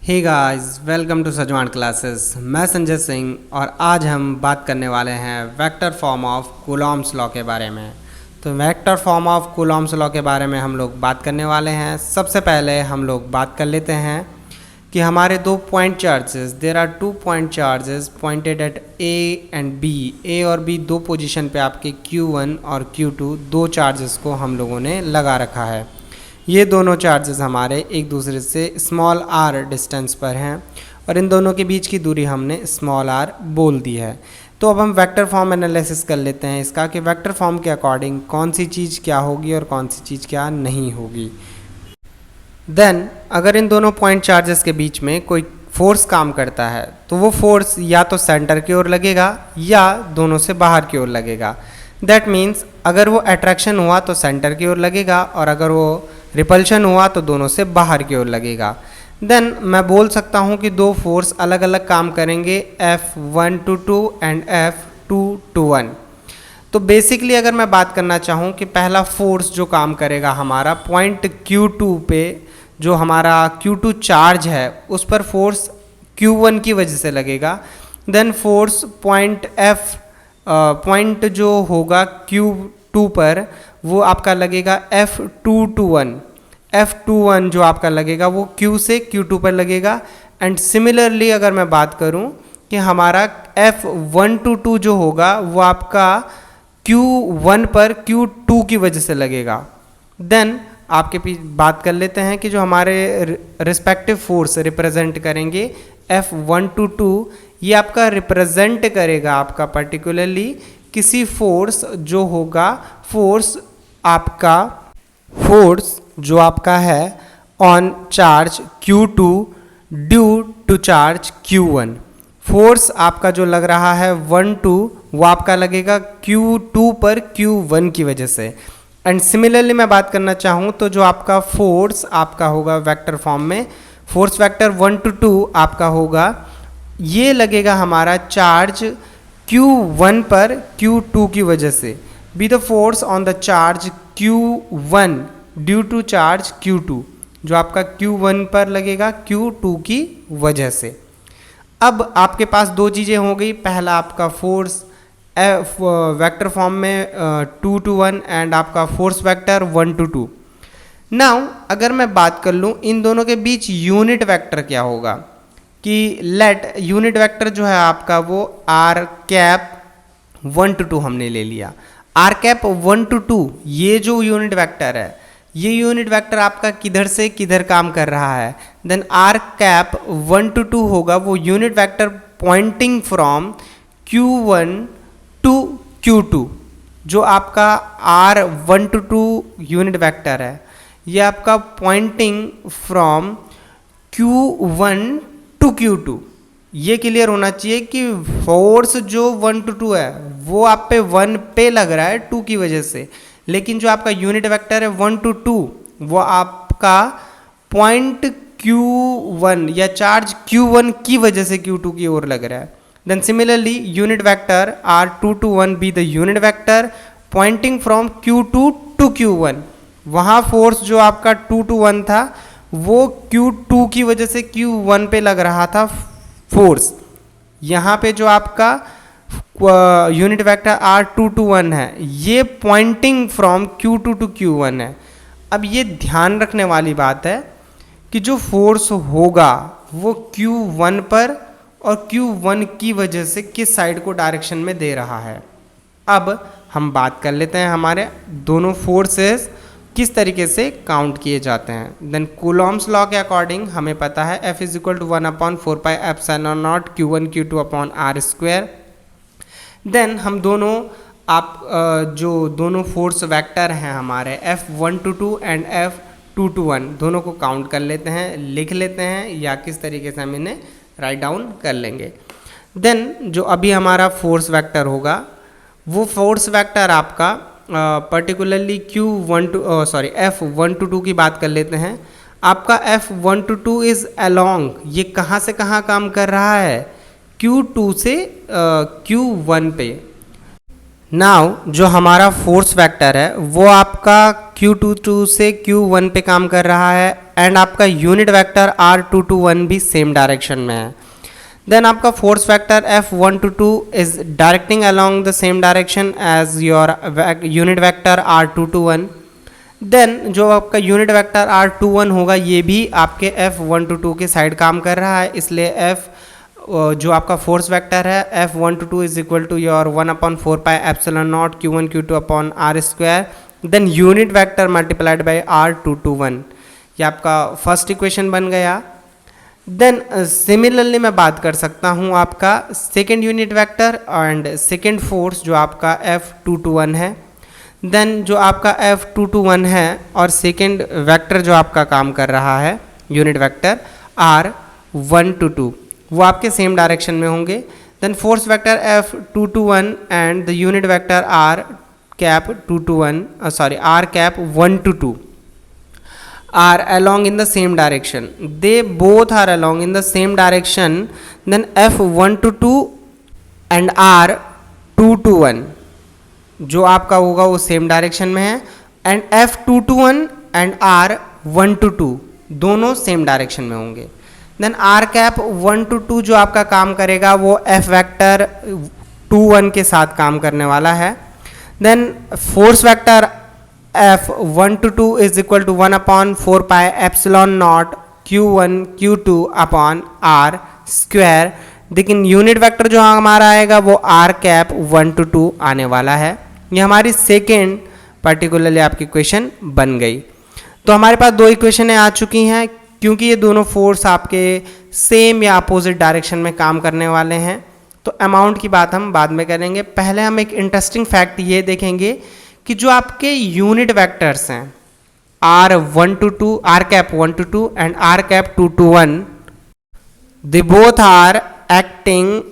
Hey guys, welcome to Sajwan classes. मैं संजय सिंह और आज हम बात करने वाले हैं vector form of Coulomb's law के बारे में। तो vector form of Coulomb's law के बारे में हम लोग बात करने वाले हैं। सबसे पहले हम लोग बात कर लेते हैं कि हमारे दो point charges, there are 2 point charges pointed at a and b. A और बी दो पोजीशन पे आपके Q1 और Q2 दो चार्जेस को हम लोगों ने लगा रखा है। ये दोनों चार्जेस हमारे एक दूसरे से स्मॉल r डिस्टेंस पर हैं और इन दोनों के बीच की दूरी हमने स्मॉल r बोल दी है। तो अब हम वेक्टर फॉर्म एनालिसिस कर लेते हैं इसका कि वेक्टर फॉर्म के अकॉर्डिंग कौन सी चीज़ क्या होगी और कौन सी चीज़ क्या नहीं होगी। देन अगर इन दोनों पॉइंट चार्जेस के बीच में कोई फोर्स काम करता है तो वो फोर्स या तो सेंटर की ओर लगेगा या दोनों से बाहर की ओर लगेगा। दैट मीन्स अगर वो अट्रैक्शन हुआ तो सेंटर की ओर लगेगा और अगर वो रिपल्शन हुआ तो दोनों से बाहर की ओर लगेगा। देन मैं बोल सकता हूँ कि दो फोर्स अलग अलग काम करेंगे, F1-2 एंड F2-1। तो बेसिकली अगर मैं बात करना चाहूँ कि पहला फोर्स जो काम करेगा हमारा पॉइंट Q2 पे, जो हमारा Q2 चार्ज है उस पर फोर्स Q1 की वजह से लगेगा। देन फोर्स पॉइंट जो होगा Q2 पर वो आपका लगेगा F2-1। F2-1 जो आपका लगेगा वो Q से Q2 पर लगेगा। एंड सिमिलरली अगर मैं बात करूं कि हमारा F1-2 जो होगा वो आपका Q1 पर Q2 की वजह से लगेगा। देन आपके बात कर लेते हैं कि जो हमारे रिस्पेक्टिव फोर्स रिप्रेजेंट करेंगे F1-2, ये आपका रिप्रेजेंट करेगा आपका पर्टिकुलरली किसी फोर्स जो होगा फोर्स जो आपका है on charge Q2 due to charge Q1। Force आपका जो लग रहा है 1-2 वो आपका लगेगा Q2 पर Q1 की वजह से। एंड सिमिलरली मैं बात करना चाहूँ तो जो आपका फोर्स आपका होगा वेक्टर फॉर्म में, फोर्स वेक्टर 1-2 आपका होगा, ये लगेगा हमारा चार्ज Q1 पर Q2 की वजह से। Be the force on the charge Q1 due to charge Q2, जो आपका Q1 पर लगेगा Q2 की वजह से। अब आपके पास दो चीज़ें हो गई, पहला आपका फोर्स वेक्टर फॉर्म में 2-1 एंड आपका फोर्स वेक्टर 1-2। नाउ अगर मैं बात कर लूँ इन दोनों के बीच यूनिट वेक्टर क्या होगा, कि लेट यूनिट वेक्टर जो है आपका वो r∩1-2 हमने ले लिया। r∩1-2 ये जो यूनिट वेक्टर है, ये यूनिट वेक्टर आपका किधर से किधर काम कर रहा है। देन r∩1-2 होगा वो unit vector pointing from Q1 to Q2। जो आपका r∩1-2 यूनिट वेक्टर है ये आपका Poynting from Q1 to Q2। ये क्लियर होना चाहिए कि फोर्स जो 1-2 है वो आप पे 1 पे लग रहा है 2 की वजह से, लेकिन जो आपका यूनिट वेक्टर है 1-2 वो आपका पॉइंट Q1 या चार्ज Q1 की वजह से Q2 की ओर लग रहा है। Then similarly unit vector r2-1 be the unit vector pointing from Q2 to Q1। वहाँ फोर्स जो आपका 2-1 था वो Q2 की वजह से Q1 पे लग रहा था फोर्स। यहाँ पे जो आपका यूनिट वेक्टर r2-1 है ये Poynting from Q2 to Q1 है। अब ये ध्यान रखने वाली बात है कि जो फोर्स होगा वो Q1 पर और Q1 की वजह से किस साइड को डायरेक्शन में दे रहा है। अब हम बात कर लेते हैं हमारे दोनों फोर्सेस किस तरीके से काउंट किए जाते हैं। देन कूलॉम्स लॉ के अकॉर्डिंग हमें पता है F = 1/4πε0 Q1 Q2 upon r²। Then हम दोनों जो दोनों फोर्स वेक्टर हैं हमारे F1-2 एंड F2-1 दोनों को काउंट कर लेते हैं, लिख लेते हैं या किस तरीके से हम इन्हें राइट डाउन कर लेंगे। देन जो अभी हमारा फोर्स वेक्टर होगा वो फोर्स वेक्टर आपका पर्टिकुलरली F1-2 की बात कर लेते हैं। आपका F1-2 इज़ अलोंग, ये कहाँ से कहाँ काम कर रहा है, Q2 से Q1 पे। नाउ जो हमारा फोर्स वेक्टर है वो आपका Q2 से Q1 पे काम कर रहा है एंड आपका यूनिट वेक्टर r221 भी सेम डायरेक्शन में है। देन आपका force vector F122 is directing along the same direction as your unit vector r221। Then जो आपका यूनिट वेक्टर r21 होगा ये भी आपके F122 के साइड काम कर रहा है, इसलिए F जो आपका फोर्स वेक्टर है F122 is equal to your 1/4 pi epsilon not Q1 Q2 upon R square, then unit vector multiplied by R221। ये आपका फर्स्ट इक्वेशन बन गया। देन सिमिलरली मैं बात कर सकता हूँ आपका second unit vector and second force जो आपका F221 है। देन जो आपका F221 है और सेकेंड वेक्टर जो आपका काम कर रहा है यूनिट वेक्टर R122 वो आपके सेम डायरेक्शन में होंगे। Then force vector F221 and the unit vector R122 are along in the same direction. They both are along in the same direction. Then F122 and R221 जो आपका होगा वो same direction में है and F221 and R122 दोनों same direction में होंगे। Then R122 जो आपका काम करेगा वो F वेक्टर 21 के साथ काम करने वाला है। Then force vector F122 is equal to 1/4 pi epsilon not Q1 Q2 upon R square. लेकिन यूनिट वेक्टर जो हमारा आएगा वो R122 आने वाला है। ये हमारी सेकेंड पर्टिकुलरली आपकी इक्वेशन बन गई। तो हमारे पास दो इक्वेशनें आ चुकी हैं क्योंकि ये दोनों फोर्स आपके सेम या अपोजिट डायरेक्शन में काम करने वाले हैं। तो अमाउंट की बात हम बाद में करेंगे, पहले हम एक इंटरेस्टिंग फैक्ट ये देखेंगे कि जो आपके यूनिट वेक्टर्स हैं R122 and R221 they both are acting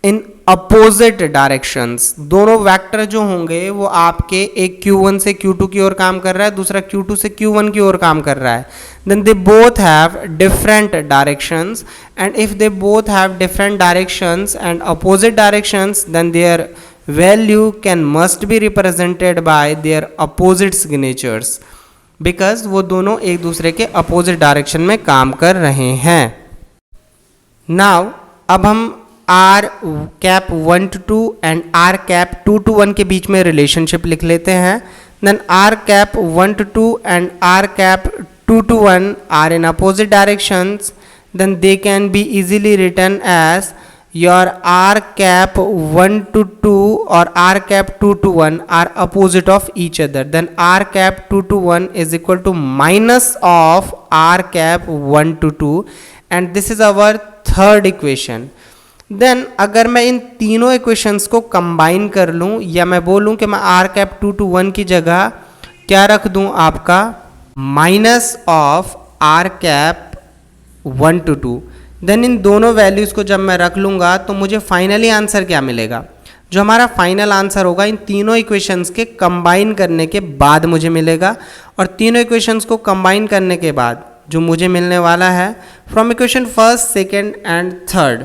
in opposite directions. दोनों वेक्टर जो होंगे वो आपके एक Q1 से Q2 की ओर काम कर रहा है, दूसरा Q2 से Q1 की ओर काम कर रहा है। Then they both have different directions and if they both have different directions and opposite directions then their value can must be represented by their opposite signatures, because वो दोनों एक दूसरे के अपोजिट डायरेक्शन में काम कर रहे हैं। नाउ अब हम R122 एंड R221 के बीच में रिलेशनशिप लिख लेते हैं। Then R122 and R221 are in opposite directions, then they can be easily written as your R122 or R221 are opposite of each other. Then R221 is equal to minus of R122 and this is our third equation. Then अगर मैं इन तीनों equations को combine कर लूँ या मैं बोलूँ कि मैं R221 की जगह क्या रख दूँ आपका minus of R122, then in दोनों वैल्यूज़ को जब मैं रख लूँगा तो मुझे फाइनली आंसर क्या मिलेगा। जो हमारा फाइनल आंसर होगा इन तीनों इक्वेशंस के कंबाइन करने के बाद मुझे मिलेगा, और तीनों इक्वेशंस को कंबाइन करने के बाद जो मुझे मिलने वाला है from equation first second and third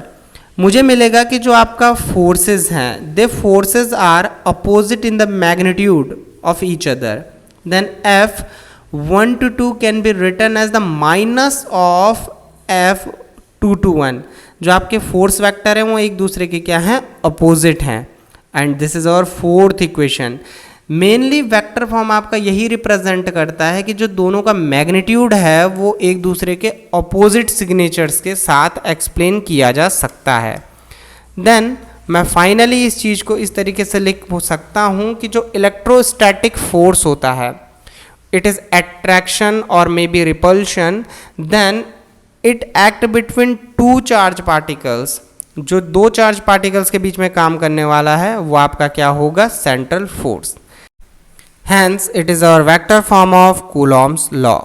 मुझे मिलेगा कि जो आपका फोर्सेस हैं they forces are opposite in the magnitude of each other. Then F122 can be written as the minus of F221। जो आपके फोर्स वेक्टर हैं वो एक दूसरे के क्या हैं अपोजिट हैं, and this is our fourth equation. Mainly vector form आपका यही रिप्रेजेंट करता है कि जो दोनों का मैग्नीट्यूड है वो एक दूसरे के अपोजिट सिग्नेचर्स के साथ एक्सप्लेन किया जा सकता है। देन मैं फाइनली इस चीज़ को इस तरीके से लिख सकता हूँ कि जो इलेक्ट्रोस्टैटिक फोर्स होता है इट इज़ अट्रैक्शन और may be repulsion, then it act between two charge particles. जो दो चार्ज पार्टिकल्स के बीच में काम करने वाला है वो आपका क्या होगा central force. Hence, it is our vector form of Coulomb's law.